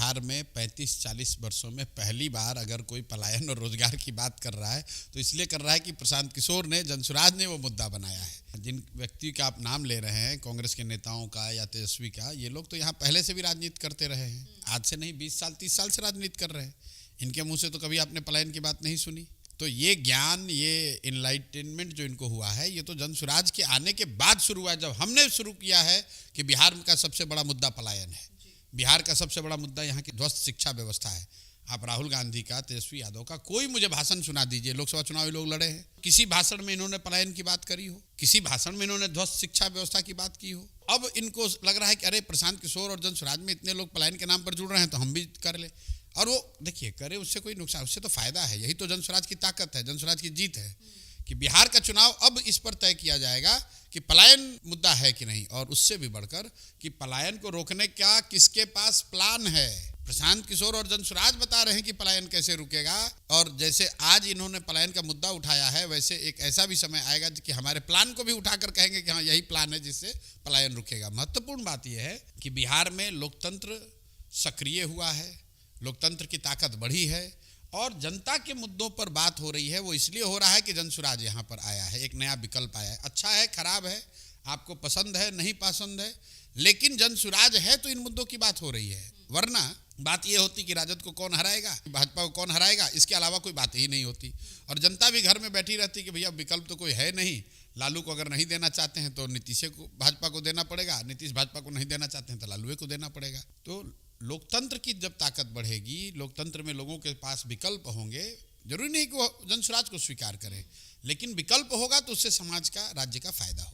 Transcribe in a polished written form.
बिहार में 35-40 वर्षों में पहली बार अगर कोई पलायन और रोजगार की बात कर रहा है तो इसलिए कर रहा है कि प्रशांत किशोर ने, जनसुराज ने वो मुद्दा बनाया है। जिन व्यक्ति का आप नाम ले रहे हैं, कांग्रेस के नेताओं का या तेजस्वी का, ये लोग तो यहाँ पहले से भी राजनीति करते रहे हैं। आज से नहीं, 20 साल 30 साल से राजनीति कर रहे हैं। इनके मुंह से तो कभी आपने पलायन की बात नहीं सुनी। तो ये ज्ञान, ये इनलाइटनमेंट जो इनको हुआ है, ये तो जनसुराज के आने के बाद शुरू हुआ है, जब हमने शुरू किया है कि बिहार का सबसे बड़ा मुद्दा पलायन है। बिहार का सबसे बड़ा मुद्दा यहाँ की ध्वस्त शिक्षा व्यवस्था है। आप राहुल गांधी का, तेजस्वी यादव का कोई मुझे भाषण सुना दीजिए, लोकसभा चुनाव लोग लड़े हैं, किसी भाषण में इन्होंने पलायन की बात करी हो, किसी भाषण में इन्होंने ध्वस्त शिक्षा व्यवस्था की बात की हो। अब इनको लग रहा है कि अरे प्रशांत किशोर और जनसुराज में इतने लोग पलायन के नाम पर जुड़ रहे हैं तो हम भी कर ले। और वो देखिए, करे उससे कोई नुकसान, उससे तो फायदा है। यही तो जनसुराज की ताकत है, जनसुराज की जीत है कि बिहार का चुनाव अब इस पर तय किया जाएगा कि पलायन मुद्दा है कि नहीं, और उससे भी बढ़कर कि पलायन को रोकने का किसके पास प्लान है। प्रशांत किशोर और जनसुराज बता रहे हैं कि पलायन कैसे रुकेगा, और जैसे आज इन्होंने पलायन का मुद्दा उठाया है, वैसे एक ऐसा भी समय आएगा कि हमारे प्लान को भी उठाकर कहेंगे कि हाँ, यही प्लान है जिससे पलायन रुकेगा। महत्वपूर्ण बात यह है कि बिहार में लोकतंत्र सक्रिय हुआ है, लोकतंत्र की ताकत बढ़ी है, और जनता के मुद्दों पर बात हो रही है। वो इसलिए हो रहा है कि जनसुराज यहाँ पर आया है, एक नया विकल्प आया है। अच्छा है, खराब है, आपको पसंद है, नहीं पसंद है, लेकिन जनसुराज है तो इन मुद्दों की बात हो रही है। वरना बात ये होती कि राजद को कौन हराएगा, भाजपा को कौन हराएगा, इसके अलावा कोई बात ही नहीं होती, और जनता भी घर में बैठी रहती कि भैया विकल्प तो कोई है नहीं। लालू को अगर नहीं देना चाहते हैं तो नीतीश को, भाजपा को देना पड़ेगा, नीतीश भाजपा को नहीं देना चाहते हैं तो लालू को देना पड़ेगा। तो लोकतंत्र की जब ताकत बढ़ेगी, लोकतंत्र में लोगों के पास विकल्प होंगे, जरूरी नहीं कि वो जनसुराज को स्वीकार करें, लेकिन विकल्प होगा तो उससे समाज का, राज्य का फायदा हो।